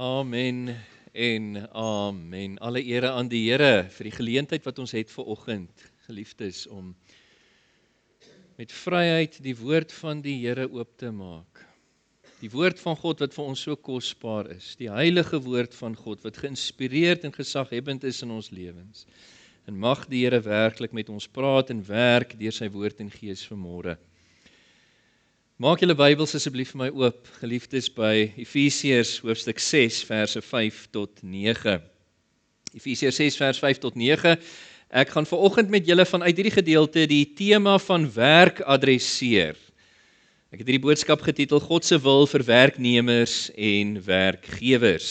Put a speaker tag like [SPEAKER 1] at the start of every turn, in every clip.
[SPEAKER 1] Amen en amen. Alle ere aan die Here vir die geleentheid wat ons het vanoggend, geliefdes, om met vryheid die woord van die Here oop te maak. Die woord van God wat vir ons so kosbaar is, die heilige woord van God wat geïnspireerd en gesaghebend is in ons lewens. En mag die Here werklik met ons praat en werk deur sy woord en gees vanmôre. Maak julle Bybels asseblief vir my oop, geliefdes, by Efesiërs hoofstuk 6 verse 5 tot 9. Efesiërs 6 vers 5 tot 9. Ek gaan vanoggend met julle vanuit hierdie gedeelte die tema van werk adresseer. Ek het hierdie boodskap getitel God se wil vir werknemers en werkgewers.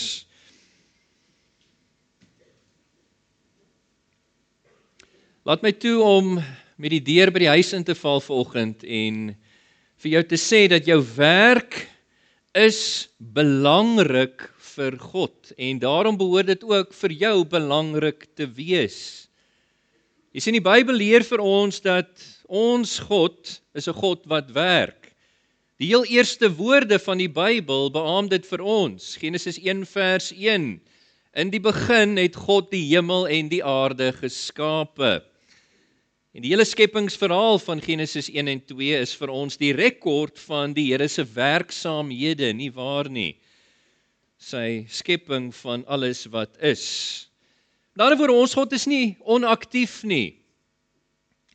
[SPEAKER 1] Laat my toe om met die deur by die huis in te val vanoggend en vir jou te sê dat jou werk is belangrik vir God en daarom behoort dit ook vir jou belangrik te wees. Jy sien, die Bybel leer vir ons dat ons God is 'n God wat werk. Die heel eerste woorde van die Bybel beamoen dit vir ons. Genesis 1 vers 1. In die begin het God die hemel en die aarde geskape. En die hele skepingsverhaal van Genesis 1 en 2 is vir ons die rekord van die Here se werksaamhede, nie waar nie? Sy skepping van alles wat is. Met ander woorde, ons God is nie onaktief nie.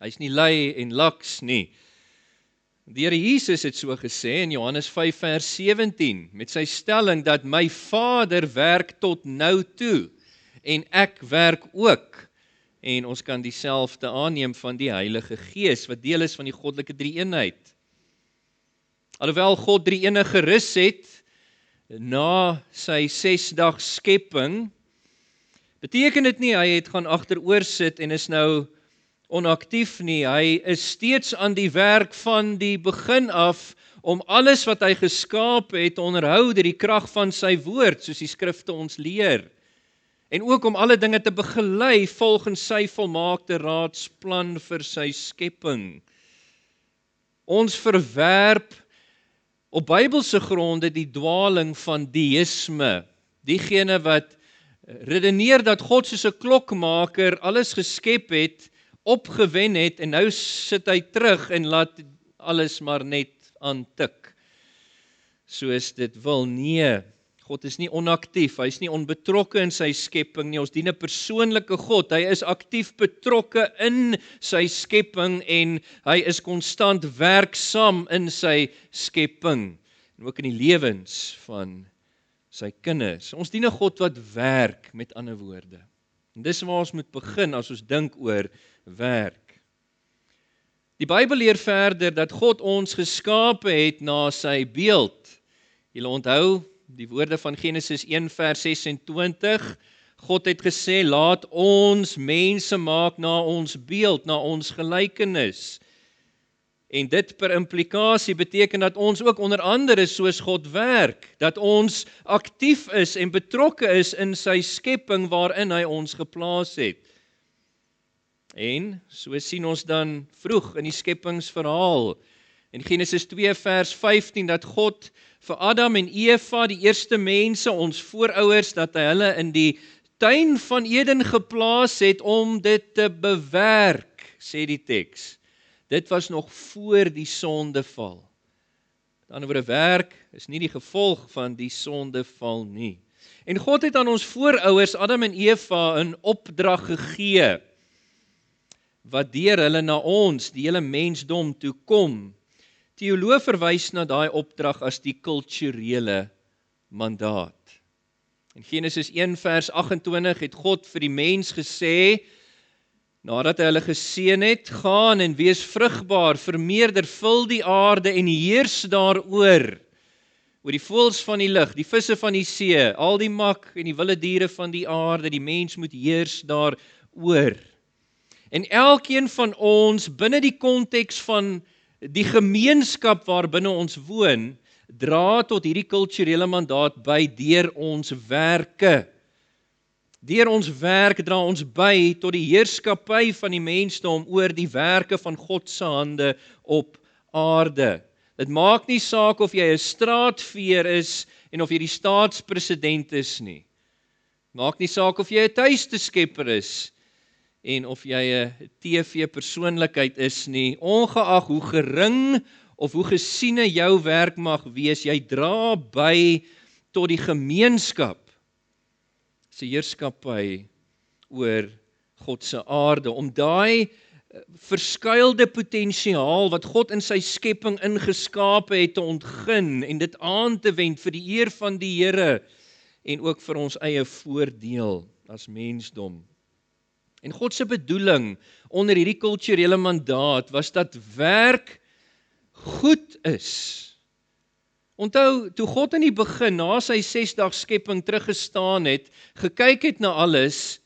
[SPEAKER 1] Hy's nie lui en laks nie. Die Here Jesus het so gesê in Johannes 5 vers 17 met sy stelling dat my Vader werk tot nou toe en ek werk ook. En ons kan dieselfde aanneem van die Heilige Gees, wat deel is van die goddelike drie-eenheid. Alhoewel God drie-enig gerus het, na sy 6-dag skepping, beteken dit nie, hy het gaan agteroor sit en is nou onaktief nie. Hy is steeds aan die werk van die begin af, om alles wat hy geskaap het, te onderhou deur die krag van sy woord, soos die skrifte ons leer. En ook om alle dinge te begelei volgens sy volmaakte raadsplan vir sy skepping. Ons verwerp op Bybelse gronde die dwaling van deïsme. Diegene wat redeneer dat God soos 'n klokmaker alles geskep het, opgewen het en nou sit hy terug en laat alles maar net aantik. Soos dit wil. Nee. God is nie onaktief, hy is nie onbetrokke in sy skepping nie, ons dien 'n persoonlike God, hy is aktief betrokke in sy skepping en hy is konstant werksaam in sy skepping, en ook in die lewens van sy kinders. Ons dien 'n God wat werk, met ander woorde. En dis waar ons moet begin as ons dink oor werk. Die Bybel leer verder dat God ons geskape het na sy beeld. Julle onthou die woorde van Genesis 1 vers 26, God het gesê, laat ons mense maak na ons beeld, na ons gelykenis. En dit per implikasie beteken dat ons ook onder andere soos God werk, dat ons aktief is en betrokke is in sy skepping waarin hy ons geplaas het. En so sien ons dan vroeg in die skepingsverhaal, in Genesis 2 vers 15, dat God vir Adam en Eva, die eerste mense, ons voorouers, dat hy hulle in die tuin van Eden geplaas het om dit te bewerk, sê die teks. Dit was nog voor die sondeval. Met ander woorde, werk is nie die gevolg van die sondeval nie. En God het aan ons voorouers, Adam en Eva, 'n opdrag gegee, wat deur hulle na ons, die hele mensdom, toe kom. Teoloë verwys na daai opdrag as die kulturele mandaat. In Genesis 1 vers 28 het God vir die mens gesê, nadat hy hulle geseën het, gaan en wees vrugbaar, vermeerder, vul die aarde en heers daaroor, oor die voëls van die lug, die visse van die see, al die mak en die wilde diere van die aarde, die mens moet heers daaroor. En elkeen van ons, binne die konteks van die gemeenskap waarbinne ons woon, dra tot hierdie kulturele mandaat by deur ons werke. Deur ons werk dra ons by tot die heerskappy van die mensdom oor die werke van God se hande op aarde. Dit maak nie saak of jy 'n straatveer is en of jy die staatspresident is nie. Maak nie saak of jy 'n tuiste skepper is en of jy 'n TV-persoonlikheid is nie. Ongeag hoe gering of hoe gesiene jou werk mag wees, jy dra by tot die gemeenskap se heerskappy oor God se aarde, om daai verskuilde potensiaal wat God in sy skepping ingeskape het te ontgin en dit aan te wend vir die eer van die Here en ook vir ons eie voordeel as mensdom. En God se bedoeling onder hierdie kulturele mandaat was dat werk goed is. Onthou, toe God in die begin na sy 6-dag skepping teruggestaan het, gekyk het na alles,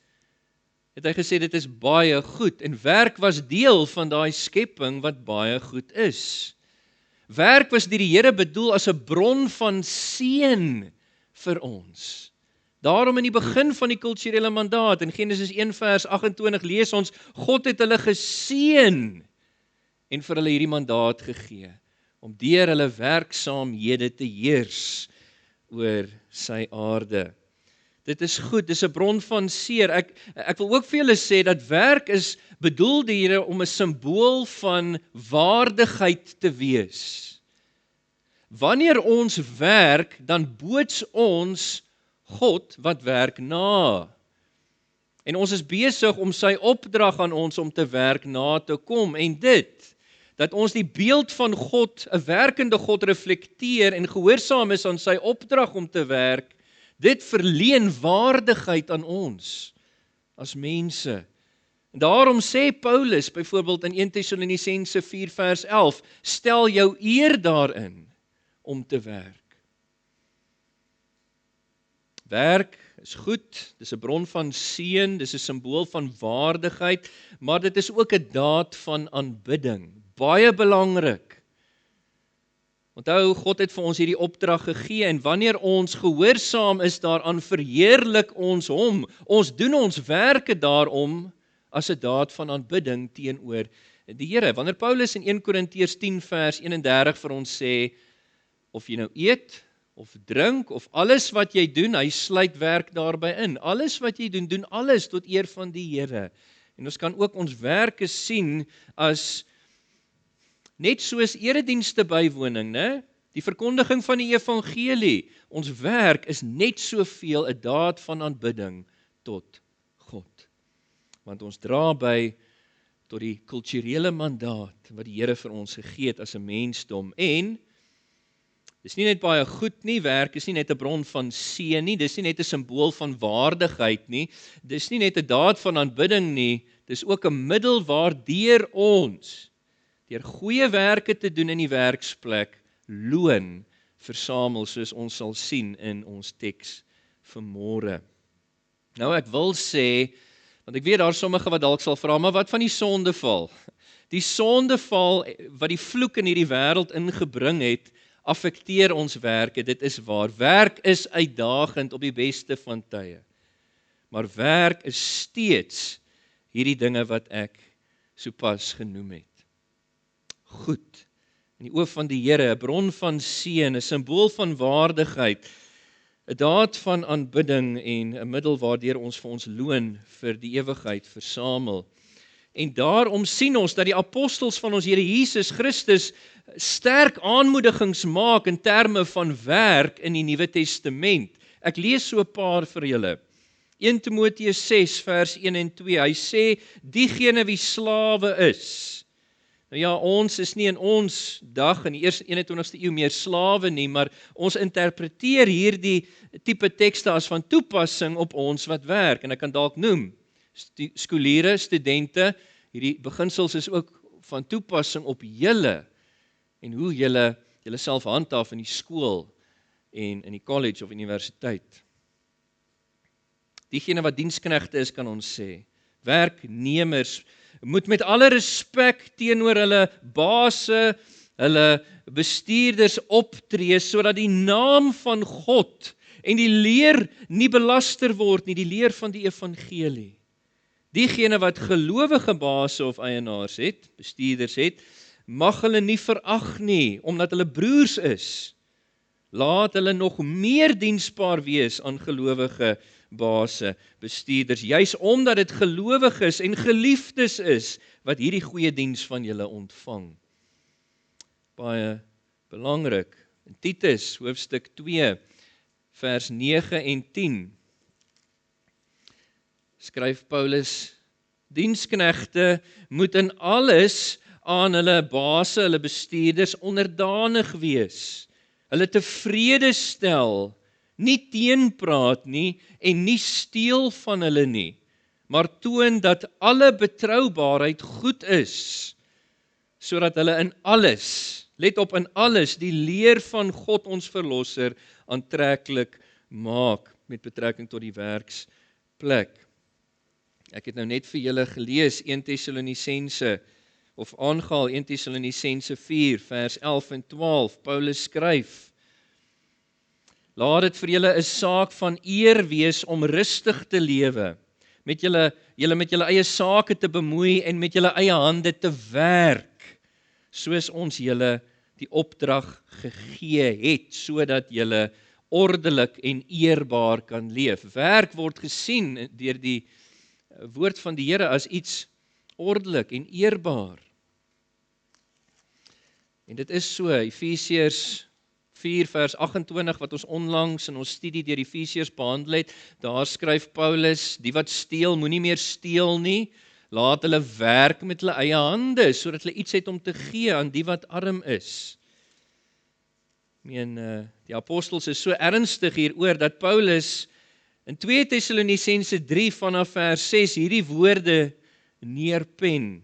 [SPEAKER 1] het hy gesê dit is baie goed, en werk was deel van daai skepping wat baie goed is. Werk was deur die Here bedoel as 'n bron van seën vir ons. Daarom in die begin van die kulturele mandaat, in Genesis 1 vers 28 lees ons, God het hulle geseën en vir hulle hierdie mandaat gegee, om deur hulle werksaamhede te heers oor sy aarde. Dit is goed, dit is 'n bron van seër. Ek wil ook vir julle sê dat werk is bedoel deur die Here om 'n simbool van waardigheid te wees. Wanneer ons werk, dan boots ons God wat werk na. En ons is besig om sy opdrag aan ons om te werk na te kom. En dit, dat ons die beeld van God, 'n werkende God reflekteer en gehoorsaam is aan sy opdrag om te werk, dit verleen waardigheid aan ons as mense. En daarom sê Paulus byvoorbeeld in 1 Tessalonisense 4 vers 11, stel jou eer daarin om te werk. Werk is goed, dis 'n bron van seën, dis 'n simbool van waardigheid, maar dit is ook 'n daad van aanbidding. Baie belangrik. Onthou, God het vir ons hierdie opdrag gegee, en wanneer ons gehoorsaam is daaraan, verheerlik ons hom. Ons doen ons werke daarom as 'n daad van aanbidding teenoor die Here. Wanneer Paulus in 1 Korintiërs 10 vers 31 vir ons sê, of jy nou eet, of drink, of alles wat jy doen, hy sluit werk daarby in. Alles wat jy doen, doen alles tot eer van die Here. En ons kan ook ons werke sien as net soos eredienste bywoning, né? Die verkondiging van die evangelie. Ons werk is net soveel 'n daad van aanbidding tot God. Want ons dra by tot die kulturele mandaat wat die Here vir ons gegee het as 'n mensdom. En dis nie net baie goed nie, werk is nie net 'n bron van seën nie, dis nie net 'n simbool van waardigheid nie, dis nie net 'n daad van aanbidding nie, dis ook 'n middel waardeur ons deur goeie werke te doen in die werksplek, loon versamel, soos ons sal sien in ons teks vanmôre. Nou ek wil sê, want ek weet daar sommige wat dalk sal vra, maar wat van die sondeval? Die sondeval wat die vloek in hierdie wêreld ingebring het, affekteer ons werke, dit is waar. Werk is uitdagend op die beste van tye. Maar werk is steeds hierdie dinge wat ek sopas genoem het. Goed, in die oë van die Here, 'n bron van seën, 'n simbool van waardigheid, 'n daad van aanbidding en 'n middel waardeur ons vir ons loon vir die ewigheid versamel. En daarom sien ons dat die apostels van ons Here Jesus Christus sterk aanmoedigings maak in terme van werk in die Nuwe Testament. Ek lees so 'n paar vir julle. 1 Timoteus 6 vers 1 en 2, hy sê, diegene wie slawe is. Nou ja, ons is nie in ons dag in die 21ste eeu meer slawe nie, maar ons interpreteer hierdie tipe tekste as van toepassing op ons wat werk. En ek kan dalk noem, skooliere, studente, hierdie beginsels is ook van toepassing op julle en hoe julle self handhaaf in die skool en in die college of universiteit. Diegene wat diensknegte is, kan ons sê, werknemers moet met alle respek teenoor hulle baase, hulle bestuurders optree, sodat die naam van God en die leer nie belaster word nie, die leer van die evangelie. Diegene wat gelowige baase of eienaars het, bestuurders het, mag hulle nie verag nie, omdat hulle broers is. Laat hulle nog meer diensbaar wees aan gelowige baase, bestuurders, juis omdat dit gelowiges en geliefdes is, wat hierdie goeie diens van julle ontvang. Baie belangrik. In Titus, hoofstuk 2, vers 9 en 10, skryf Paulus, diensknegte moet in alles aan hulle baase, hulle bestuurders onderdanig wees, hulle tevrede stel, nie teenpraat nie en nie steel van hulle nie, maar toon dat alle betroubaarheid goed is, sodat hulle in alles, let op, in alles, die leer van God ons verlosser aantreklik maak, met betrekking tot die werksplek. Ek het nou net vir julle gelees 1 Tessalonisense, of aangehaal 1 Tessalonisense 4, vers 11 en 12, Paulus skryf, laat dit vir julle 'n saak van eer wees om rustig te lewe, met julle eie sake te bemoei en met julle eie hande te werk, soos ons julle die opdrag gegee het, sodat julle ordelik en eerbaar kan leef. Werk word gesien deur die woord van die Here as iets ordelik en eerbaar. En dit is so, Efesiërs 4 vers 28 wat ons onlangs in ons studie deur Efesiërs behandel het, daar skryf Paulus, die wat steel, moenie meer steel nie, laat hulle werk met hulle eie hande, sodat hulle iets het om te gee aan die wat arm is. Die apostels is so ernstig hieroor, dat Paulus in 2 Tessalonisense 3 vanaf vers 6 hierdie woorde neerpen.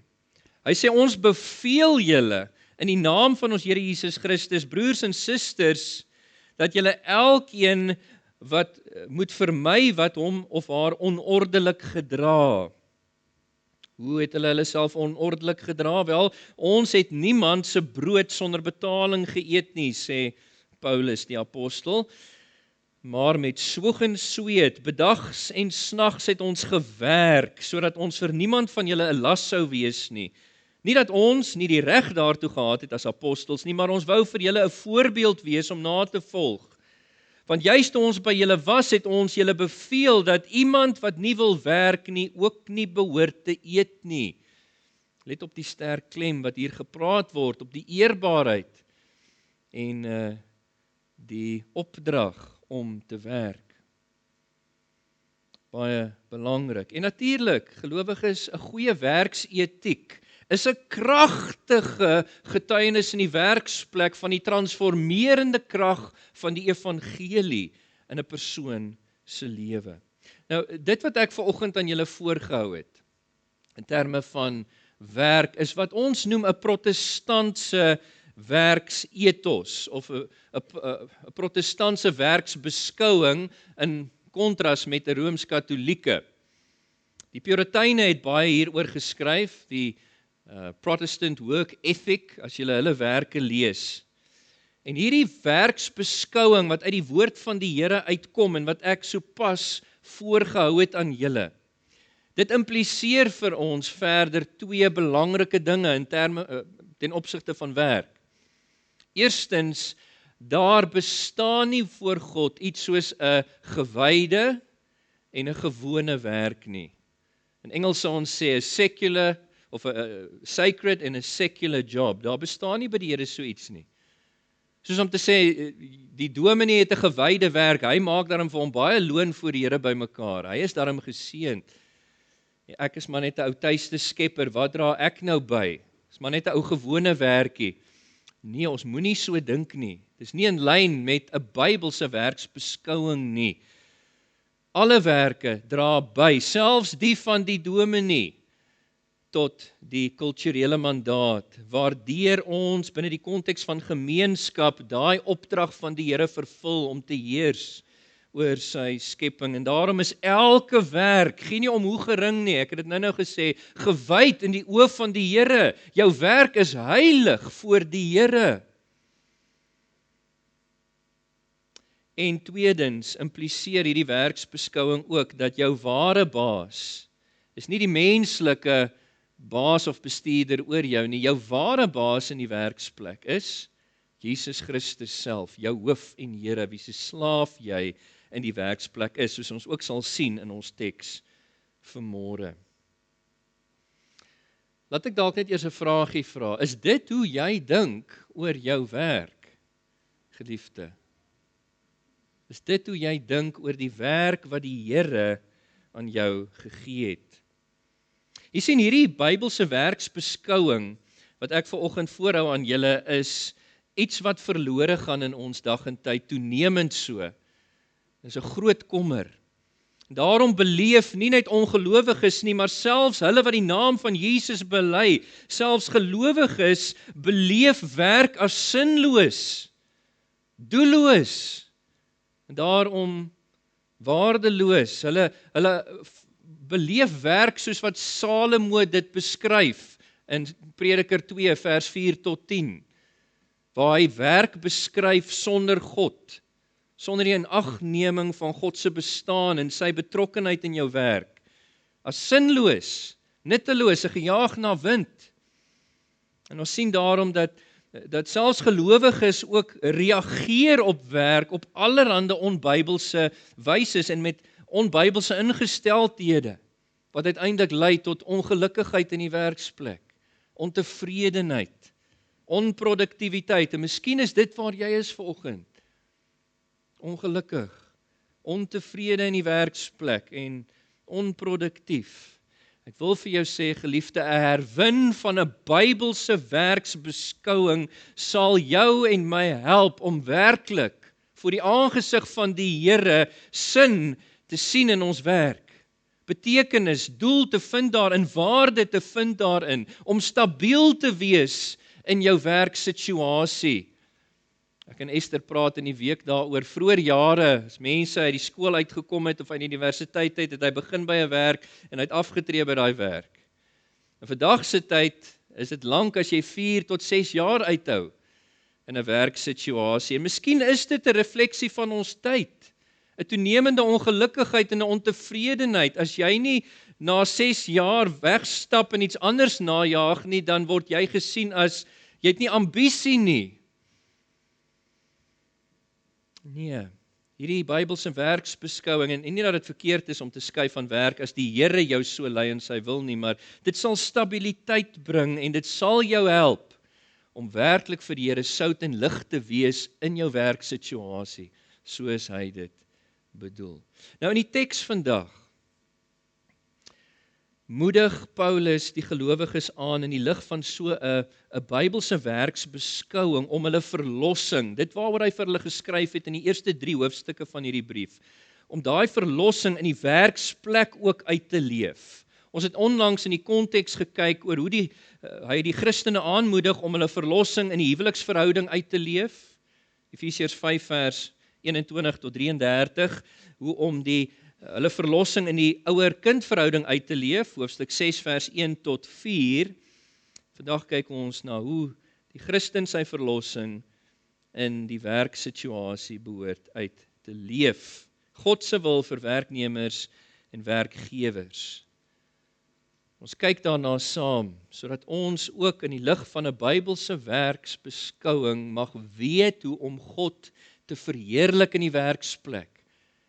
[SPEAKER 1] Hy sê, ons beveel julle in die naam van ons Here Jesus Christus, broers en susters, dat julle elkeen wat moet vermy wat hom of haar onordelik gedra. Hoe het hulle self onordelik gedra? Wel, ons het niemand se brood sonder betaling geëet nie, sê Paulus die apostel, maar met swoeg en sweet, bedags en snags het ons gewerk, sodat ons vir niemand van julle 'n las sou wees nie. Nie dat ons nie die reg daartoe gehad het as apostels nie, maar ons wou vir julle 'n voorbeeld wees om na te volg. Want juist toe ons by julle was, het ons julle beveel dat iemand wat nie wil werk nie, ook nie behoort te eet nie. Let op die sterk klem wat hier gepraat word, op die eerbaarheid en die opdrag om te werk. Baie belangrik. En natuurlik, gelowiges, 'n goeie werksetiek is 'n kragtige getuienis in die werksplek van die transformerende krag van die evangelie in 'n persoon se lewe. Nou, dit wat ek vanoggend aan julle voorgehou het, in terme van werk, is wat ons noem 'n protestantse werksethos, of 'n protestantse werksbeskouing in kontras met 'n rooms-katolieke. Die Purityne het baie hieroor geskryf, die Protestant work ethic, as jy hulle werke lees. En hierdie werksbeskouing wat uit die woord van die Here uitkom en wat ek sopas voorgehou het aan julle, dit impliseer vir ons verder twee belangrike dinge in terme ten opsigte van werk. Eerstens, daar bestaan nie voor God iets soos 'n gewyde en 'n gewone werk nie. In Engels sou ons sê 'n secular of 'n sacred en 'n secular job. Daar bestaan nie by die Here so iets nie. Soos om te sê, die dominee het 'n gewyde werk, hy maak daarom vir hom baie loon voor die Here bymekaar. Hy is daarom geseënd. Ek is maar net 'n ou tuiste skepper, wat dra ek nou by? Is maar net 'n ou gewone werkie. Nee, ons moenie so dink nie. Dis nie in lyn met 'n Bybelse werksbeskouing nie. Alle werke dra by, selfs die van die dominee, tot die kulturele mandaat, waardeur ons binne die konteks van gemeenskap daai opdrag van die Here vervul om te heers oor sy skepping. En daarom is elke werk, gee nie om hoe gering nie, ek het dit nou gesê, gewyd in die oë van die Here. Jou werk is heilig voor die Here. En tweedens impliseer hierdie werksbeskouing ook dat jou ware baas is nie die menslike baas of bestuurder oor jou nie. Jou ware baas in die werksplek is Jesus Christus self, jou hoof en Here, wie se slaaf jy in die werksplek is, soos ons ook sal sien in ons teks vanmôre. Laat ek dalk net eers 'n vraagie vra. Is dit hoe jy dink oor jou werk, geliefde? Is dit hoe jy dink oor die werk wat die Here aan jou gegee het? Jy sien, hierdie Bybelse werksbeskouing wat ek vanoggend voorhou aan julle is iets wat verlore gaan in ons dag en tyd, toenemend so. Dis 'n groot kommer. Daarom beleef nie net ongelowiges nie, maar selfs hulle wat die naam van Jesus bely, selfs gelowiges beleef werk as sinloos, doelloos, en daarom waardeloos. Hulle beleef werk soos wat Salomo dit beskryf in Prediker 2 vers 4 tot 10, waar hy werk beskryf sonder God, sonder die inagneming van God se bestaan en sy betrokkenheid in jou werk, as sinloos, nutteloos, gejaag na wind. En ons sien daarom dat selfs gelowiges ook reageer op werk op allerhande onbybelse wyse en met onbybelse ingesteldhede, wat uiteindelik lei tot ongelukkigheid in die werksplek, ontevredenheid, onproduktiwiteit, en miskien is dit waar jy is vanoggend, ongelukkig, ontevrede in die werksplek en onproduktief. Ek wil vir jou sê, geliefde, 'n herwin van 'n Bybelse werksbeskouing sal jou en my help om werklik voor die aangesig van die Here sin te sien in ons werk, betekenis, doel te vind daarin, waarde te vind daarin, om stabiel te wees in jou werksituasie. Ek en Esther praat in die week daaroor, vroeër jare, as mense uit die skool uitgekom het of uit die universiteit het hy begin by 'n werk en hy het afgetree by daai werk. In vandag se tyd is dit lank as jy 4 tot 6 jaar uithou in 'n werksituasie. En miskien is dit 'n refleksie van ons tyd, 'n toenemende ongelukkigheid en 'n ontevredenheid. As jy nie na 6 jaar wegstap en iets anders najag nie, dan word jy gesien as jy het nie ambisie nie. Nee, hierdie Bybelse werksbeskouing, en nie dat dit verkeerd is om te skei van werk as die Here jou so lei in sy wil nie, maar dit sal stabiliteit bring en dit sal jou help om werklik vir die Here sout en lig te wees in jou werksituasie, soos hy dit bedoel. Nou in die teks vandag moedig Paulus die gelowiges aan in die lig van so 'n Bybelse werksbeskouing om hulle verlossing, dit waaroor hy vir hulle geskryf het in die eerste 3 hoofstukke van hierdie brief, om daai verlossing in die werksplek ook uit te leef. Ons het onlangs in die konteks gekyk oor hoe hy die Christene aanmoedig om hulle verlossing in die huweliksverhouding uit te leef. Efesiërs 5 vers 21 tot 33, hoe om hulle verlossing in die ouer-kind-verhouding uit te leef, hoofstuk 6 vers 1 tot 4. Vandag kyk ons na hoe die Christen sy verlossing in die werksituasie behoort uit te leef. God se wil vir werknemers en werkgewers. Ons kyk daarna saam, sodat ons ook in die lig van 'n Bybelse werksbeskouing mag weet hoe om God te verheerlik in die werksplek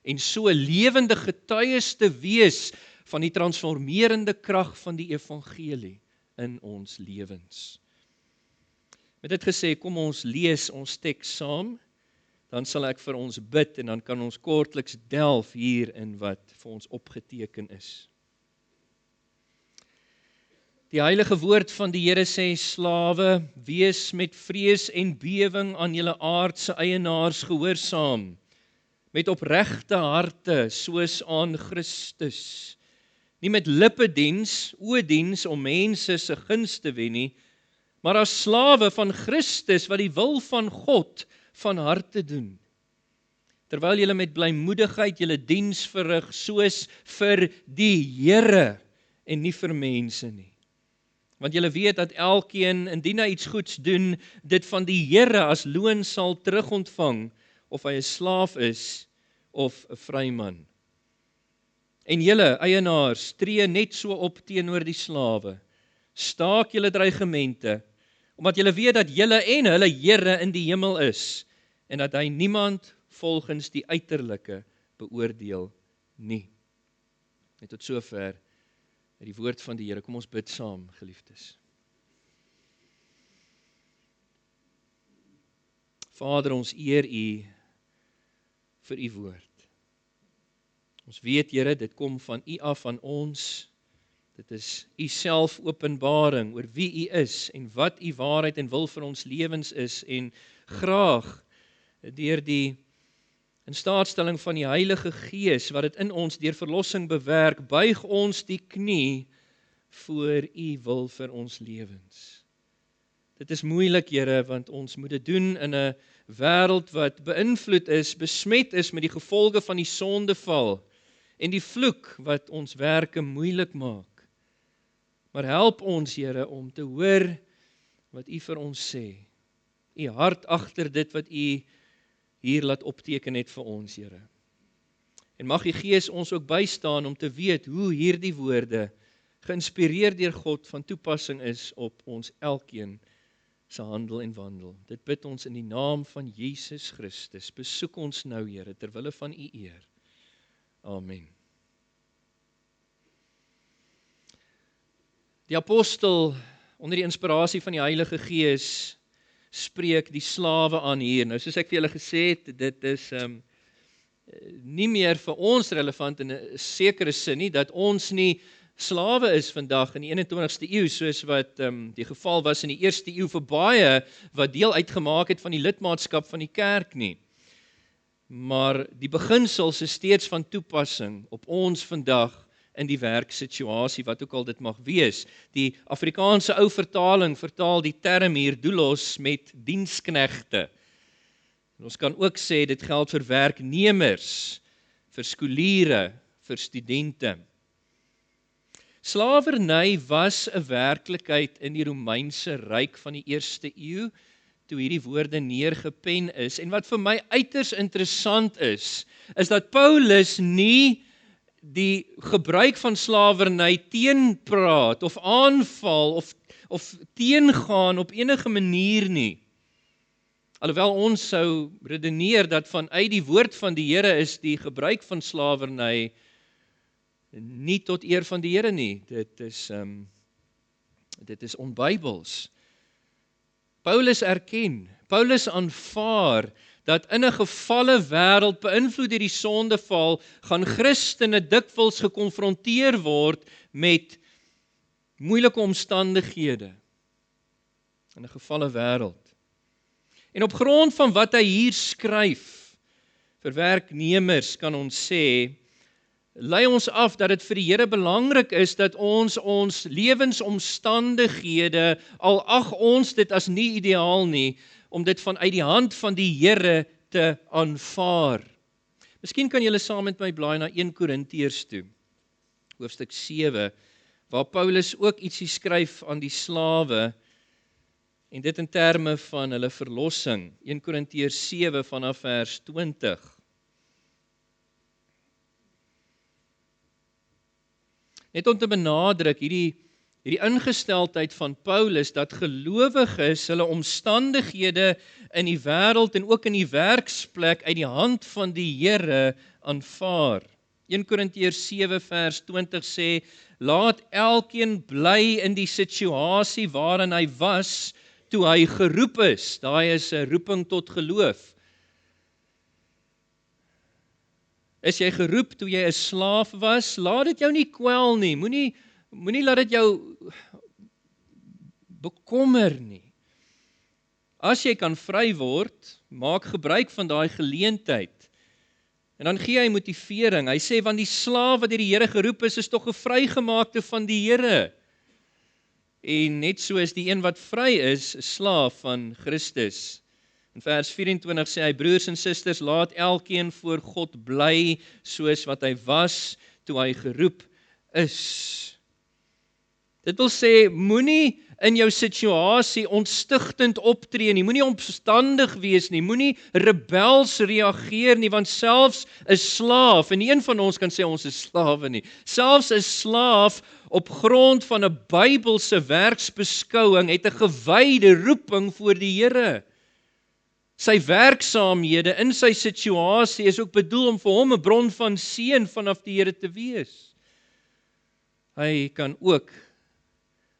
[SPEAKER 1] en so 'n lewende getuies te wees van die transformerende krag van die evangelie in ons lewens. Met dit gesê, kom ons lees ons teks saam, dan sal ek vir ons bid en dan kan ons kortliks delf hier in wat vir ons opgeteken is. Die heilige woord van die Here sê, slawe, wees met vrees en bewering aan julle aardse eienaars gehoorsaam, met opregte harte, soos aan Christus. Nie met lippediens, oediens om mense se guns te wen nie, maar as slawe van Christus wat die wil van God van harte doen. Terwyl julle met blymoedigheid julle diens verrig, soos vir die Here en nie vir mense nie. Want julle weet dat elkeen, indien hy iets goeds doen, dit van die Here as loon sal terugontvang, of hy 'n slaaf is of 'n vryman. En julle eienaars, tree net so op teenoor die slawe, Staak julle dreigemente, omdat julle weet dat julle en hulle Here in die hemel is, en dat hy niemand volgens die uiterlike beoordeel nie. Net tot sover die woord van die Here. Kom ons bid saam, geliefdes. Vader, ons eer U vir U woord. Ons weet, Here, dit kom van U af aan ons. Dit is U selfopenbaring oor wie U is en wat U waarheid en wil vir ons lewens is, en graag deur die instaatstelling van die Heilige Gees wat dit in ons deur verlossing bewerk, buig ons die knie voor U wil vir ons lewens. Dit is moeilik, Here, want ons moet dit doen in 'n wêreld wat beïnvloed is, besmet is met die gevolge van die sondeval en die vloek wat ons werke moeilik maak. Maar help ons, Here, om te hoor wat U vir ons sê. U hart agter dit wat U hier laat opteken het vir ons, Here. En mag U Gees ons ook bystaan om te weet hoe hierdie woorde, geïnspireer deur God, van toepassing is op ons elkeen se handel en wandel. Dit bid ons in die naam van Jesus Christus. Besoek ons nou, Here, ter wille van U eer. Amen. Die apostel, onder die inspirasie van die Heilige Gees, spreek die slawe aan hier. Nou, soos ek vir julle gesê het, dit is nie meer vir ons relevant in 'n sekere sin nie, dat ons nie slawe is vandag in die 21ste eeu, soos wat die geval was in die 1ste eeu vir baie wat deel uitgemaak het van die lidmaatskap van die kerk nie. Maar die beginsels is steeds van toepassing op ons vandag in die werksituasie, wat ook al dit mag wees. Die Afrikaanse ou vertaling vertaal die term hier doulos met diensknegte. En ons kan ook sê dit geld vir werknemers, vir skooliere, vir studente. Slawerny was 'n werklikheid in die Romeinse ryk van die 1ste eeu, toe hierdie woorde neergepen is. En wat vir my uiters interessant is dat Paulus nie die gebruik van slawerny teenpraat of aanval of teengaan op enige manier nie. Alhoewel ons sou redeneer dat vanuit die woord van die Here is die gebruik van slawerny nie tot eer van die Here nie. Dit is onbybels. Paulus erken, Paulus aanvaar dat in 'n gefalle wêreld beïnvloed deur die sondeval gaan Christene dikwels gekonfronteer word met moeilike omstandighede in 'n gefalle wêreld. En op grond van wat hy hier skryf vir werknemers, kan ons sê, lei ons af dat dit vir die Here belangrik is dat ons lewensomstandighede, al ag ons dit as nie ideaal nie, om dit vanuit die hand van die Here te aanvaar. Miskien kan julle saam met my blaai na 1 Korintiërs toe, hoofstuk 7, waar Paulus ook ietsie skryf aan die slawe, en dit in terme van hulle verlossing. 1 Korintiërs 7 vanaf vers 20. Net om te benadruk hierdie ingesteldheid van Paulus dat gelowiges hulle omstandighede in die wêreld en ook in die werksplek uit die hand van die Here aanvaar. 1 Korintiërs 7 vers 20 sê, laat elkeen bly in die situasie waarin hy was toe hy geroep is. Daai is 'n roeping tot geloof. Is jy geroep toe jy 'n slaaf was? Laat dit jou nie kwel nie. Moenie laat dit jou bekommer nie. As jy kan vry word, maak gebruik van daai geleentheid. En dan gee hy motivering. Hy sê, want die slaaf wat deur die Here geroep is tog 'n vrygemaakte van die Here. En net so is die een wat vry is, 'n slaaf van Christus. In vers 24 sê hy, broers en susters, laat elkeen voor God bly soos wat hy was toe hy geroep is. Dit wil sê, moenie in jou situasie ontstigtend optree nie, moenie opstandig wees nie, moenie rebels reageer nie, want selfs 'n slaaf, en nie een van ons kan sê ons is slawe nie, selfs 'n slaaf op grond van 'n Bybelse werksbeskouing het 'n gewyde roeping voor die Here. Sy werksaamhede in sy situasie is ook bedoel om vir hom 'n bron van seën vanaf die Here te wees. Hy kan ook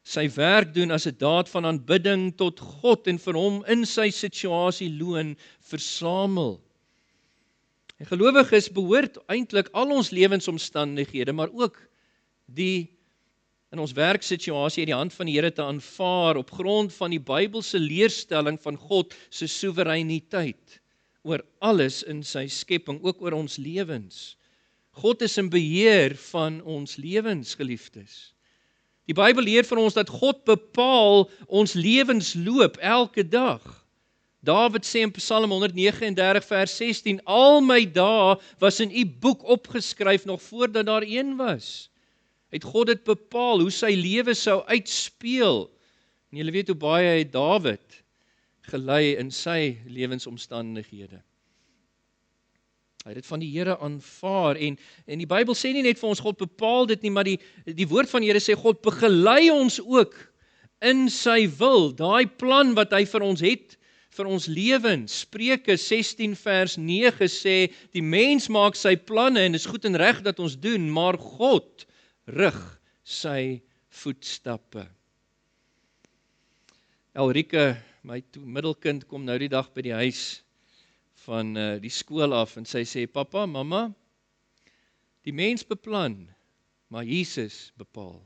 [SPEAKER 1] sy werk doen as 'n daad van aanbidding tot God en vir hom in sy situasie loon versamel. En gelowiges behoort eintlik al ons lewensomstandighede, maar ook die in ons werksituasie uit die hand van die Here te aanvaar op grond van die Bybelse leerstelling van God se soewereiniteit oor alles in sy skepping, ook oor ons lewens. God is in beheer van ons lewens, geliefdes. Die Bybel leer vir ons dat God bepaal ons lewensloop elke dag. Dawid sê in Psalm 139 vers 16, al my dae was in u boek opgeskryf nog voordat daar een was. Het God dit bepaal hoe sy lewe sou uitspeel. En julle weet hoe baie het Dawid gelei in sy lewensomstandighede. Hy het dit van die Here aanvaar en die Bybel sê nie net vir ons God bepaal dit nie, maar die woord van die Here sê God begelei ons ook in sy wil, daai plan wat hy vir ons het vir ons lewens. Spreuke 16 vers 9 sê die mens maak sy planne en is goed en reg dat ons doen, maar God rig sy voetstappe. Elrike, my middelkind, kom nou die dag by die huis van die skool af en sy sê, papa, mamma, die mens beplan, maar Jesus bepaal.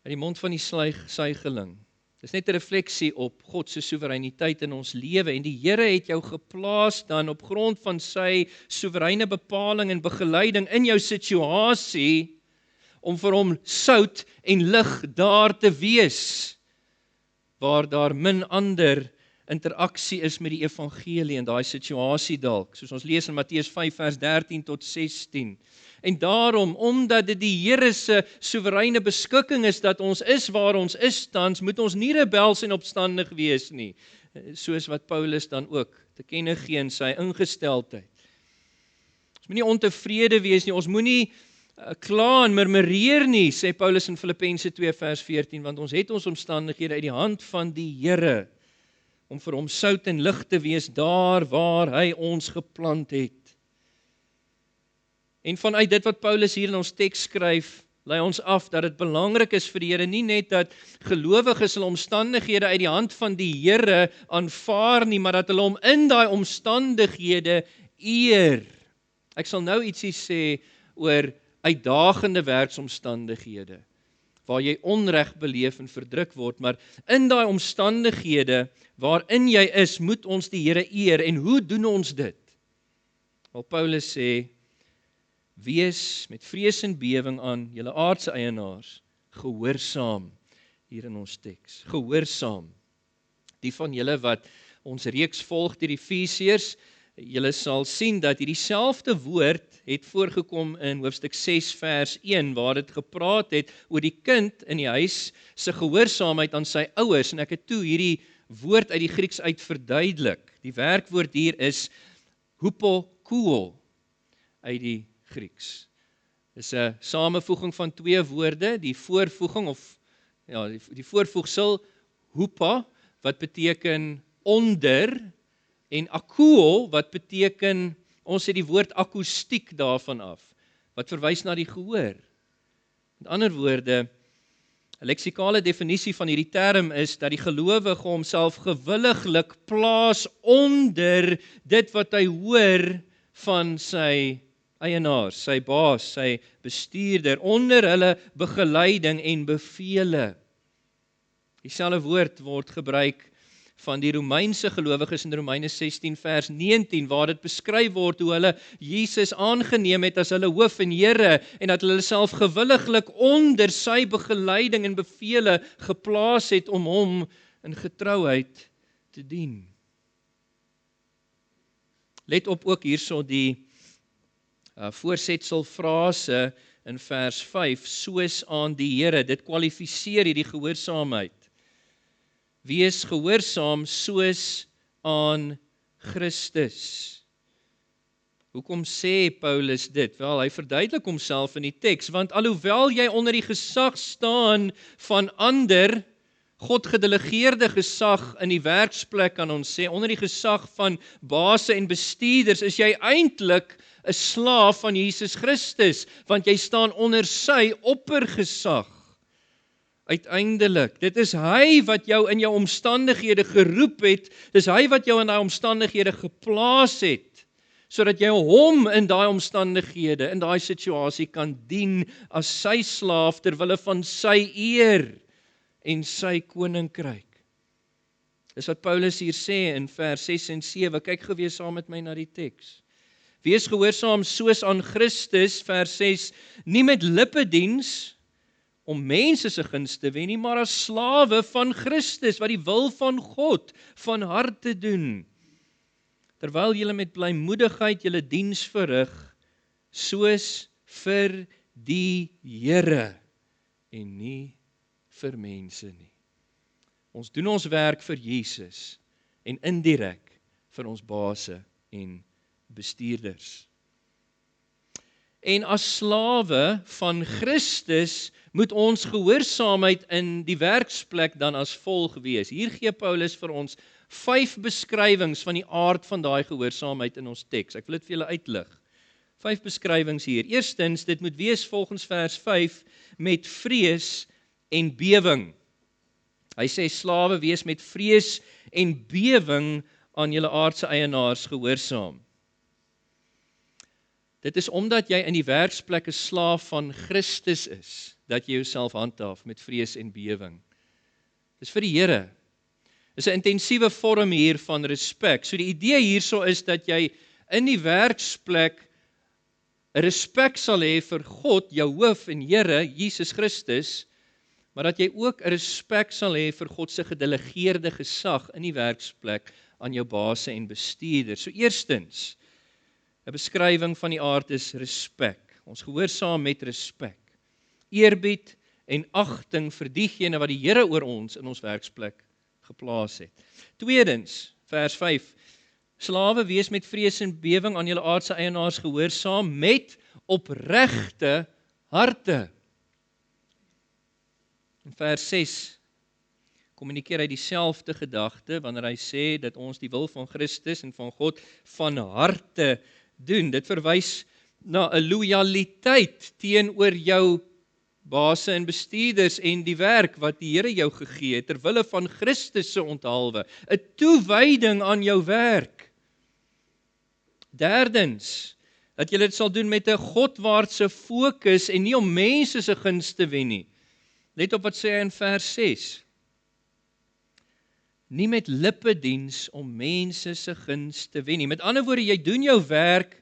[SPEAKER 1] In die mond van die suigeling. Dis net 'n refleksie op God se soewereiniteit in ons lewe en die Here het jou geplaas dan op grond van sy soewereine bepaling en begeleiding in jou situasie om vir hom sout en lig daar te wees waar daar min ander interaksie is met die evangelie in daai situasie dalk, soos ons lees in Matteus 5 vers 13 tot 16. En daarom, omdat dit die Here se soewereine beskikking is dat ons is waar ons is tans, moet ons nie rebels en opstandig wees nie, soos wat Paulus dan ook te kenne gee in sy ingesteldheid. Ons moenie ontevrede wees nie, ons moenie kla en murmureer nie, sê Paulus in Filippense 2 vers 14, want ons het ons omstandighede uit die hand van die Here, om vir hom sout en lig te wees daar waar hy ons geplant het. En vanuit dit wat Paulus hier in ons teks skryf, lei ons af dat dit belangrik is vir die Here, nie net dat gelowiges hulle omstandighede uit die hand van die Here aanvaar nie, maar dat hulle hom in daai omstandighede eer. Ek sal nou ietsie sê oor uitdagende werksomstandighede, waar jy onreg beleef en verdruk word, maar in daai omstandighede waarin jy is, moet ons die Here eer. En hoe doen ons dit? Wel, Paulus sê, wees met vrees en bewering aan julle aardse eienaars, gehoorsaam, hier in ons teks, gehoorsaam. Die van julle wat ons reeks volg deur Efesiërs, julle sal sien dat hierdie selfde woord het voorgekom in hoofstuk 6 vers 1, waar dit gepraat het oor die kind in die huis se gehoorsaamheid aan sy ouers, en ek het toe hierdie woord uit die Grieks uit verduidelik. Die werkwoord hier is hupokuo uit die Grieks. Dis 'n samevoeging van twee woorde, die voorvoeging of ja, die voorvoegsel hupa wat beteken onder en akuo wat beteken, ons het die woord akoestiek daarvan af, wat verwys na die gehoor. Met ander woorde, 'n leksikale definisie van hierdie term is dat die gelowige homself gewilliglik plaas onder dit wat hy hoor van sy eienaars, sy baas, sy bestuurder, onder hulle begeleiding en bevele. Dieselfde woord word gebruik van die Romeinse gelowiges in Romeine 16 vers 19, waar dit beskryf word hoe hulle Jesus aangeneem het as hulle hoof en Here, en dat hulle self gewilliglik onder sy begeleiding en bevele geplaas het om hom in getrouheid te dien. Let op ook hierso die voorsetselfrase in vers 5, soos aan die Here. Dit kwalifiseer hierdie gehoorsaamheid. Wees gehoorsaam soos aan Christus. Hoekom sê Paulus dit? Wel, hy verduidelik homself in die teks, want alhoewel jy onder die gesag staan van ander, God gedelegeerde gesag in die werksplek kan ons sê, onder die gesag van baase en bestuurders, is jy eintlik 'n slaaf van Jesus Christus, want jy staan onder sy oppergesag. Uiteindelik, dit is hy wat jou in jou omstandighede geroep het, dis hy wat jou in daai omstandighede geplaas het, sodat jy hom in daai omstandighede, in daai situasie kan dien as sy slaaf ter wille van sy eer en sy koninkryk. Dis wat Paulus hier sê in vers 6 en 7. Kyk gou weer saam met my na die teks. Wees gehoorsaam soos aan Christus, vers 6, nie met lippediens om mense se guns te wen nie, maar as slawe van Christus, wat die wil van God van harte doen. Terwyl julle met blymoedigheid julle diens verrig, soos vir die Here en nie vir mense nie. Ons doen ons werk vir Jesus en indirek vir ons baase en bestuurders. En as slawe van Christus moet ons gehoorsaamheid in die werksplek dan as volg wees. Hier gee Paulus vir ons 5 beskrywings van die aard van daai gehoorsaamheid in ons teks. Ek wil dit vir julle uitlig. 5 beskrywings hier. Eerstens, dit moet wees volgens vers 5 met vrees en bewing. Hy sê slawe wees met vrees en bewing aan julle aardse eienaars gehoorsaam. Dit is omdat jy in die werksplek 'n slaaf van Christus is, dat jy jouself handhaaf met vrees en bewing. Dis vir die Here. Dis 'n intensiewe vorm hier van respek. So die idee hierso is dat jy in die werksplek 'n respek sal hê vir God, jou hoof en Here, Jesus Christus, maar dat jy ook 'n respek sal hê vir God se gedelegeerde gesag in die werksplek aan jou baase en bestuurders. So eerstens, 'n beskrywing van die aard is respek. Ons gehoorsaam met respek. Eerbied en agting vir diegene wat die Here oor ons in ons werksplek geplaas het. Tweedens, vers 5. Slawe wees met vrees en bewing aan julle aardse eienaars gehoorsaam met opregte harte. In vers 6 kommunikeer hy dieselfde gedagte wanneer hy sê dat ons die wil van Christus en van God van harte doen. Dit verwys na 'n lojaliteit teenoor jou baase en bestuurders en die werk wat die Here jou gegee het, ter wille van Christus se onthaalwe, 'n toewyding aan jou werk. Derdens, dat jy dit sal doen met 'n Godwaartse fokus en nie om mense se guns te wen nie. Let op wat sê hy in vers 6. Nie met lippediens om mense se guns te wen nie. Met ander woorde, jy doen jou werk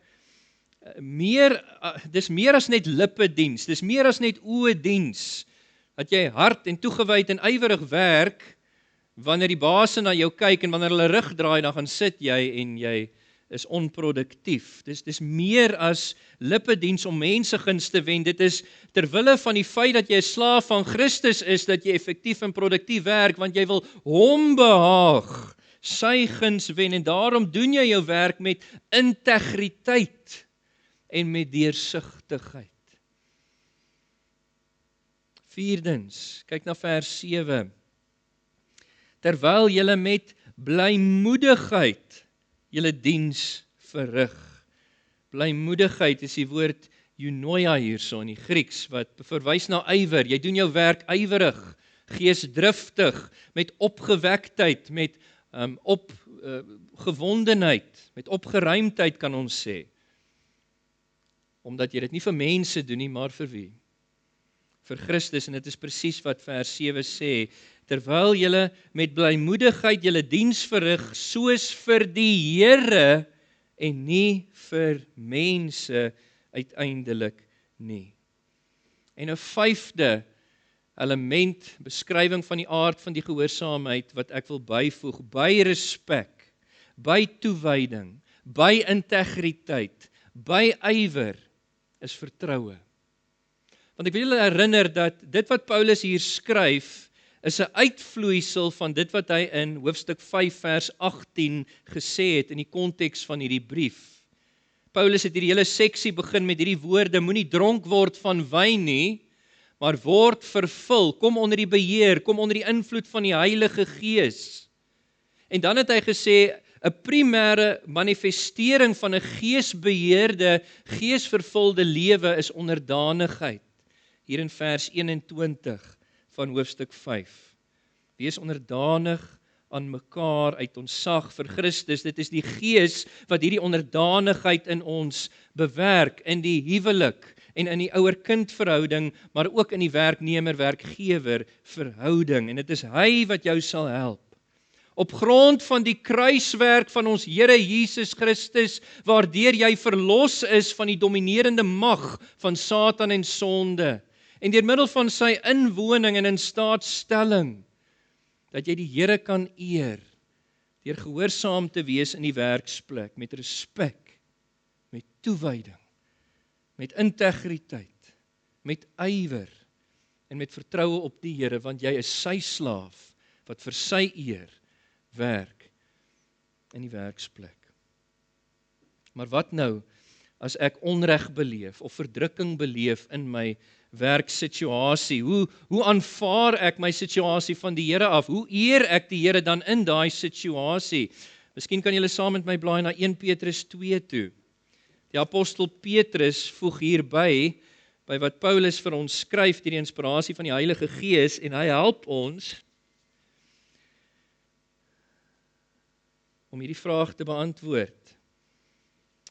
[SPEAKER 1] dis meer as net lippediens, dis meer as net oë-diens, dat jy hard en toegewyd en ywerig werk, wanneer die baas na jou kyk en wanneer hulle rug draai, dan gaan sit jy en jy is onproduktief. Dis meer as lippediens om mense guns te wen, dit is terwille van die feit dat jy 'n slaaf van Christus is, dat jy effektief en produktief werk, want jy wil hom behaag, sy guns wen, en daarom doen jy jou werk met integriteit en met deursigtigheid. Vierdens, kyk na vers 7. Terwyl julle met blymoedigheid julle diens verrig. Blymoedigheid is die woord eunoia hierso in die Grieks, wat verwys na ywer. Jy doen jou werk ywerig, geesdriftig, met opgewektheid, met opgewondenheid, met opgeruimdheid kan ons sê. Omdat jy dit nie vir mense doen nie, maar vir wie? Vir Christus, en dit is presies wat vers 7 sê, terwyl julle met blymoedigheid julle diens verrig, soos vir die Here en nie vir mense uiteindelik nie. En 'n vyfde element, beskrywing van die aard van die gehoorsaamheid wat ek wil byvoeg, by respek, by toewyding, by integriteit, by ywer, is vertroue. Want ek wil julle herinner dat dit wat Paulus hier skryf, is 'n uitvloeisel van dit wat hy in hoofstuk 5 vers 18 gesê het in die konteks van hierdie brief. Paulus het hierdie hele seksie begin met hierdie woorde: moenie dronk word van wyn nie, maar word vervul, kom onder die beheer, kom onder die invloed van die Heilige Gees. En dan het hy gesê, 'n primêre manifestering van 'n geesbeheerde, geesvervulde lewe is onderdanigheid. Hier in vers 21 van hoofstuk 5. Wees onderdanig aan mekaar uit ontzag vir Christus. Dit is die Gees wat hierdie onderdanigheid in ons bewerk, in die huwelik en in die ouer-kind verhouding, maar ook in die werknemer-werkgewer verhouding. En dit is hy wat jou sal help. Op grond van die kruiswerk van ons Here Jesus Christus, waardeur jy verlos is van die dominerende mag van Satan en sonde, en deur middel van sy inwoning en instaatstelling, dat jy die Here kan eer, deur gehoorsaam te wees in die werksplek, met respek, met toewyding, met integriteit, met ywer, en met vertroue op die Here, want jy is sy slaaf, wat vir sy eer werk in die werksplek. Maar wat nou, as ek onreg beleef, of verdrukking beleef in my werksituasie? Hoe aanvaar ek my situasie van die Here af? Hoe eer ek die Here dan in daai situasie? Miskien kan julle saam met my blaai na 1 Petrus 2 toe. Die apostel Petrus voeg hierby, by wat Paulus vir ons skryf deur die inspirasie van die Heilige Gees, en hy help ons om hierdie vraag te beantwoord.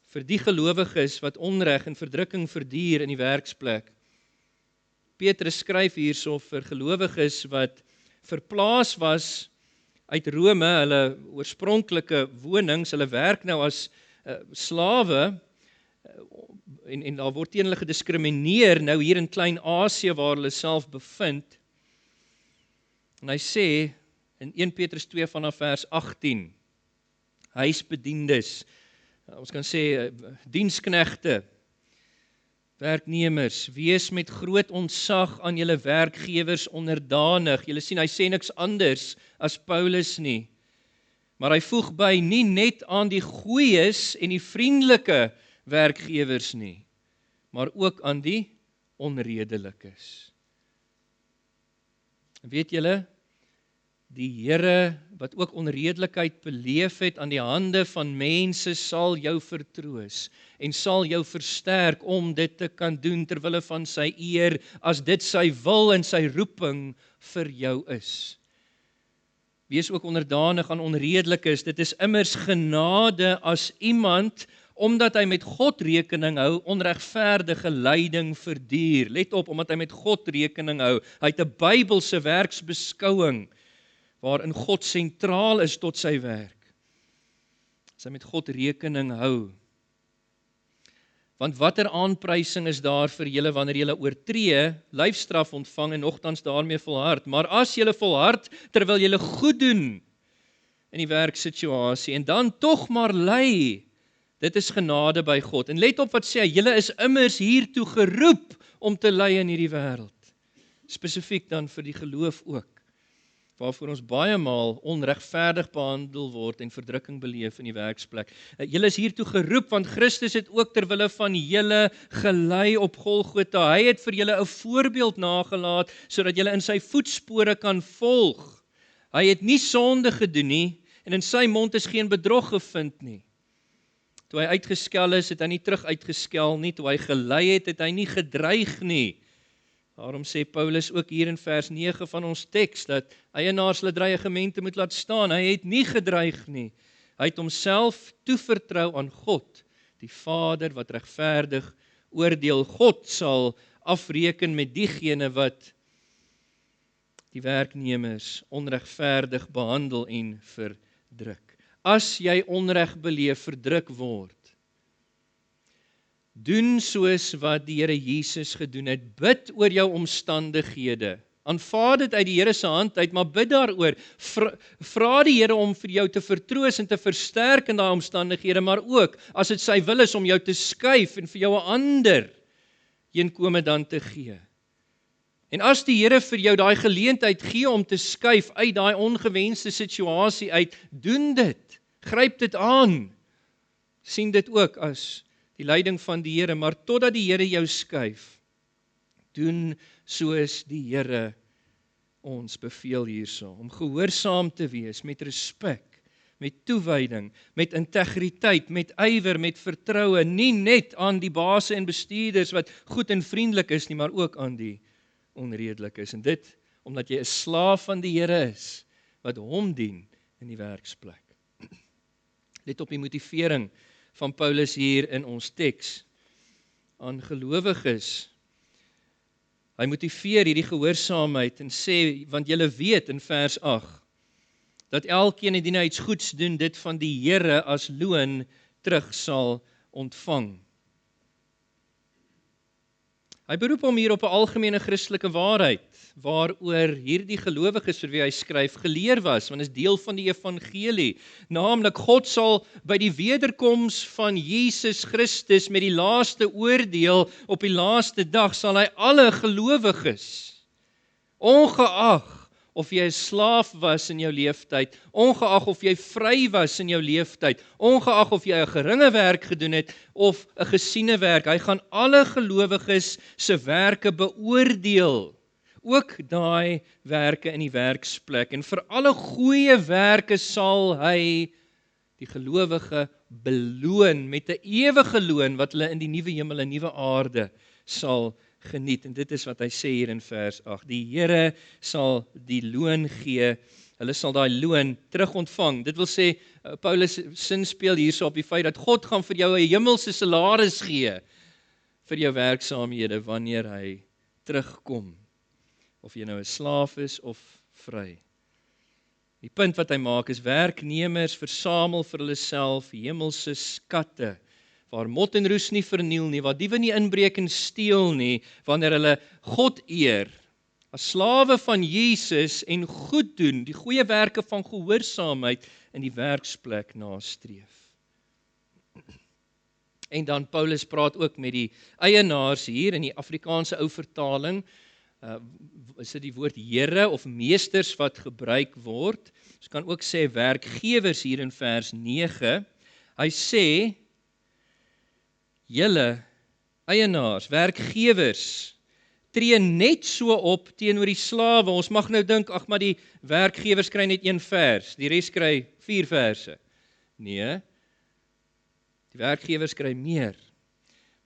[SPEAKER 1] Vir die gelowiges wat onreg en verdrukking verduur in die werksplek. Petrus skryf hierso vir gelowiges wat verplaas was uit Rome, hulle oorspronklike wonings, hulle werk nou as slawe, en daar word teen hulle gediskrimineer nou hier in Klein-Asië waar hulle self bevind. En hy sê in 1 Petrus 2 vanaf vers 18, huisbediendes, ons kan sê diensknegte, werknemers, wees met groot ontzag aan julle werkgewers onderdanig. Julle sien, hy sê niks anders as Paulus nie. Maar hy voeg by, nie net aan die goeies en die vriendelike werkgewers nie, maar ook aan die onredelikes. Weet julle, die Here wat ook onredelikheid beleef het aan die hande van mense, sal jou vertroos en sal jou versterk om dit te kan doen ter wille van sy eer, as dit sy wil en sy roeping vir jou is. Wees ook onderdanig aan onredelikes. Dit is immers genade as iemand, omdat hy met God rekening hou, onregverdige lyding verduur. Let op, omdat hy met God rekening hou. Hy het 'n Bybelse werksbeskouing waarin God sentraal is tot sy werk. As hy met God rekening hou. Want watter aanprysing is daar vir julle wanneer julle oortree, lyfstraf ontvang en nogtans daarmee volhard. Maar as julle volhard terwyl julle goed doen in die werksituasie en dan tog maar ly, dit is genade by God. En let op wat sê hy, julle is immers hiertoe geroep om te ly in hierdie wêreld. Spesifiek dan vir die geloof ook, waarvoor ons baie maal onregverdig behandel word en verdrukking beleef in die werksplek. Julle is hiertoe geroep, want Christus het ook ter wille van julle gelei op Golgotha. Hy het vir julle 'n voorbeeld nagelaat, sodat julle in sy voetspore kan volg. Hy het nie sonde gedoen nie, en in sy mond is geen bedrog gevind nie. Toe hy uitgeskel is, het hy nie terug uitgeskel nie. Toe hy gelei het, het hy nie gedreig nie. Daarom sê Paulus ook hier in vers 9 van ons teks, dat eienaars hulle dreigemente moet laat staan. Hy het nie gedreig nie. Hy het homself toevertrou aan God, die Vader wat regverdig oordeel. God sal afreken met diegene wat die werknemers onregverdig behandel en verdruk. As jy onreg beleef, verdruk word, doen soos wat die Here Jesus gedoen het. Bid oor jou omstandighede. Aanvaar dit uit die Here se hand uit, maar bid daaroor. Vra die Here om vir jou te vertroos en te versterk in daai omstandighede, maar ook, as dit sy wil is om jou te skuif en vir jou 'n ander heenkome dan te gee. En as die Here vir jou daai geleentheid gee om te skuif uit daai ongewenste situasie uit, doen dit. Gryp dit aan. Sien dit ook as die leiding van die Here, maar totdat die Here jou skuif, doen soos die Here ons beveel hierso, om gehoorsaam te wees met respek, met toewyding, met integriteit, met ywer, met vertroue, nie net aan die baase en bestuurders wat goed en vriendelik is nie, maar ook aan die onredelik is. En dit omdat jy 'n slaaf van die Here is, wat hom dien in die werksplek. Let op die motivering van Paulus hier in ons teks aan gelowiges. Hy motiveer hierdie gehoorsaamheid en sê, want julle weet in vers 8, dat elkeen indien hy iets goeds doen, dit van die Here as loon terug sal ontvang. Hy beroep hom hier op 'n algemene Christelike waarheid, waaroor hierdie gelowiges vir wie hy skryf geleer was, want dit is deel van die evangelie, naamlik God sal by die wederkoms van Jesus Christus met die laaste oordeel op die laaste dag sal hy alle gelowiges, ongeag of jy 'n slaaf was in jou leeftyd, ongeag of jy vry was in jou leeftyd, ongeag of jy 'n geringe werk gedoen het of 'n gesiene werk, hy gaan alle gelowiges se werke beoordeel. Ook daai werke in die werksplek. En vir alle goeie werke sal hy die gelowige beloon met 'n ewige loon wat hulle in die nuwe hemel en nuwe aarde sal geniet. En dit is wat hy sê hier in vers 8. Die Here sal die loon gee. Hulle sal daai loon terug ontvang. Dit wil sê, Paulus sin speel hierso op die feit dat God gaan vir jou 'n hemelse salaris gee vir jou werksaamhede wanneer hy terugkom. Of jy nou 'n slaaf is of vry. Die punt wat hy maak is, werknemers versamel vir hulle self hemelse skatte, waar mot en roes nie verniel nie, waar diewe nie inbreek en steel nie, wanneer hulle God eer, as slawe van Jesus en goed doen, die goeie werke van gehoorsaamheid in die werksplek nastreef. En dan Paulus praat ook met die eienaars hier in die Afrikaanse ou vertaling, is dit die woord Here of meesters wat gebruik word. Ons kan ook sê werkgewers hier in vers 9. Hy sê, julle eienaars, werkgewers, tree net so op teenoor die slawe. Ons mag nou dink, ag maar die werkgewers kry net 1 vers, die res kry 4 verse. Nee, die werkgewers kry meer.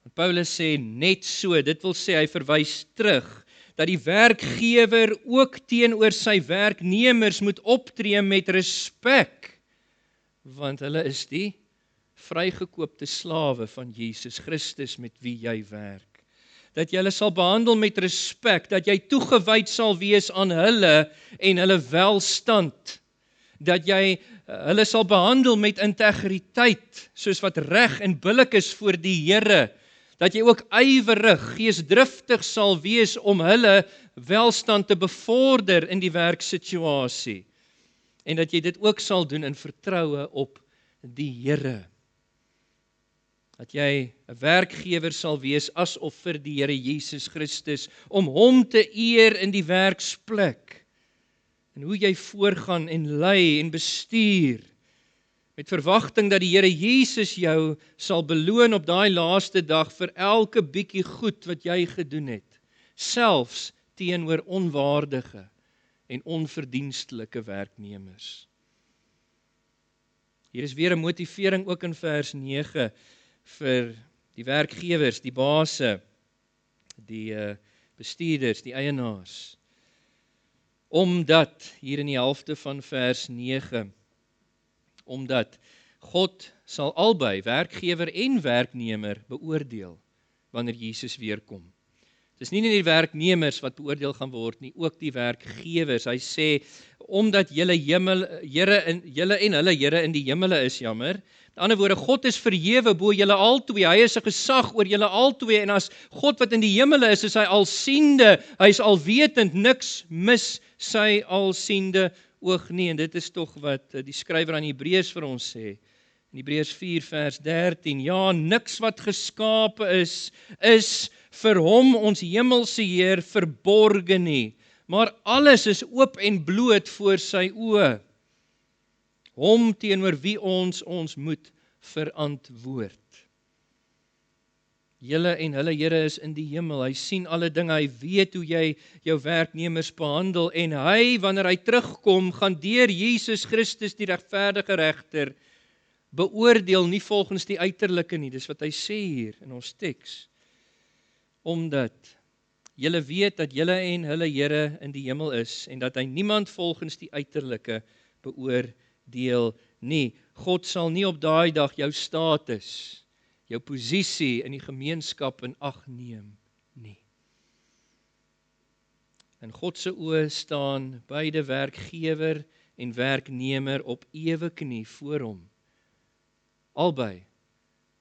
[SPEAKER 1] Want Paulus sê net so, dit wil sê hy verwys terug, dat die werkgewer ook teenoor sy werknemers moet optree met respek, want hulle is die vrygekoopte slawe van Jesus Christus met wie jy werk. Dat jy hulle sal behandel met respek, dat jy toegewyd sal wees aan hulle en hulle welstand, dat jy hulle sal behandel met integriteit, soos wat reg en billik is voor die Here, dat jy ook ywerig, geesdriftig sal wees om hulle welstand te bevorder in die werksituasie, en dat jy dit ook sal doen in vertroue op die Here. Dat jy 'n werkgewer sal wees asof vir die Here Jesus Christus, om hom te eer in die werksplek, en hoe jy voorgaan en lei en bestuur, met verwagting dat die Here Jesus jou sal beloon op daai laaste dag vir elke bietjie goed wat jy gedoen het, selfs teenoor onwaardige en onverdienstelike werknemers. Hier is weer 'n motivering ook in vers 9 vir die werkgewers, die baase, die bestuurders, die eienaars. Omdat, hier in die helfte van vers 9, omdat God sal albei, werkgewer en werknemer, beoordeel wanneer Jesus weer kom. Dit is nie net die werknemers wat beoordeel gaan word nie, ook die werkgewers. Hy sê, omdat julle Here en hulle Here in die hemele is, jammer. Met ander woorde, God is verhewe bo julle albei. Hy is 'n gesag oor julle albei, en as God wat in die hemele is hy alsiende, hy is alwetend, niks mis sy alsiende oog nie. En dit is tog wat die skrywer aan Hebreërs vir ons sê. In Hebreërs 4 vers 13, ja, niks wat geskape is vir hom ons hemelse Heer verborge nie, maar alles is oop en bloot voor sy oë. Hom teenoor wie ons moet verantwoord. Julle en hulle Here is in die hemel, hy sien alle dinge, hy weet hoe jy jou werknemers behandel, en hy, wanneer hy terugkom, gaan deur Jesus Christus, die regverdige regter, beoordeel nie volgens die uiterlike nie, dis wat hy sê hier in ons teks, omdat julle weet dat julle en hulle Here in die hemel is, en dat hy niemand volgens die uiterlike beoordeel nie. God sal nie op daai dag jou status, jou posisie in die gemeenskap in ag neem nie. In God se oë staan beide werkgewer en werknemer op ewe knie voor hom. Albei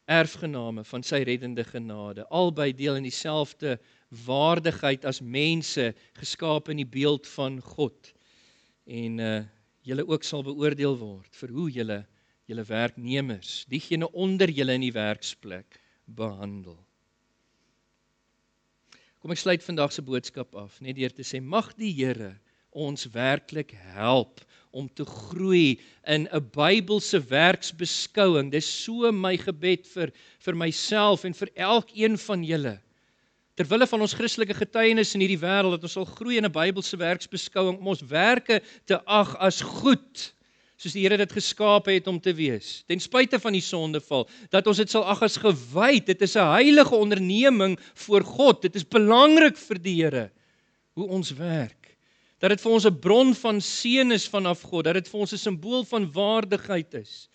[SPEAKER 1] erfgename van sy reddende genade, albei deel in dieselfde waardigheid as mense, geskaap in die beeld van God. En julle ook sal beoordeel word vir hoe julle werknemers, diegene onder julle in die werksplek, behandel. Kom ek sluit vandag se boodskap af, net deur te sê, mag die Here ons werklik help om te groei in 'n Bybelse werksbeskouing. Dis so my gebed vir myself en vir elkeen van julle. Terwille van ons Christelike getuienis in hierdie wêreld, dat ons sal groei in 'n Bybelse werksbeskouing, om ons werke te ag as goed, soos die Here dit geskaap het om te wees, ten spyte van die sondeval, dat ons dit sal ag as gewyd. Dit is 'n heilige onderneming voor God. Dit is belangrik vir die Here hoe ons werk. Dat dit vir ons 'n bron van seën is vanaf God, dat dit vir ons 'n simbool van waardigheid is,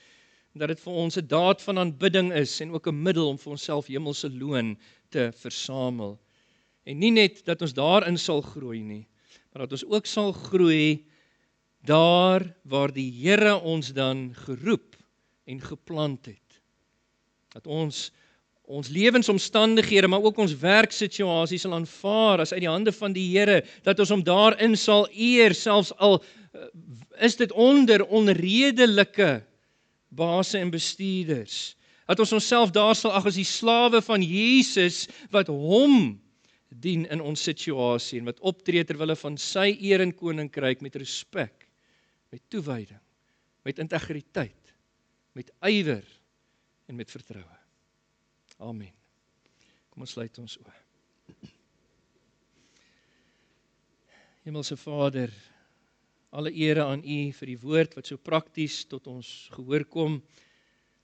[SPEAKER 1] dat dit vir ons 'n daad van aanbidding is en ook 'n middel om vir onsself hemelse loon te versamel. En nie net dat ons daarin sal groei nie, maar dat ons ook sal groei daar waar die Here ons dan geroep en geplant het. Dat ons lewensomstandighede, maar ook ons werksituasies sal aanvaar as uit die hande van die Here, dat ons hom daarin sal eer, selfs al is dit onder onredelike baase en bestuurders. Dat ons onsself daar sal ag as die slawe van Jesus, wat hom dien in ons situasie, en wat optree ter wille van sy eer en koninkryk met respek, met toewyding, met integriteit, met ywer en met vertroue. Amen. Kom ons sluit ons oë. Hemelse Vader, alle ere aan U vir die woord wat so prakties tot ons gehoor kom.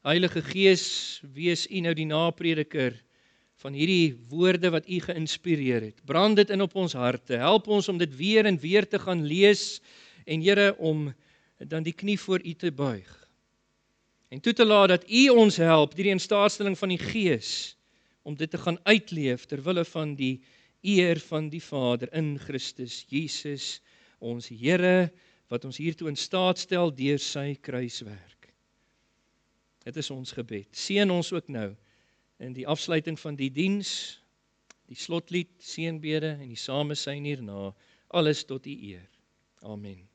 [SPEAKER 1] Heilige Gees, wees U nou die naprediker van hierdie woorde wat U geïnspireer het. Brand dit in op ons harte. Help ons om dit weer en weer te gaan lees, en Here, om dan die knie voor U te buig. En toe te laat dat U ons help deur die instaatstelling van die Gees om dit te gaan uitleef ter wille van die eer van die Vader in Christus Jesus, ons Here, wat ons hiertoe in staat stel deur sy kruiswerk. Dit is ons gebed. Seën ons ook nou in die afsluiting van die diens, die slotlied, seënbede en die samesyn hierna, alles tot U eer. Amen.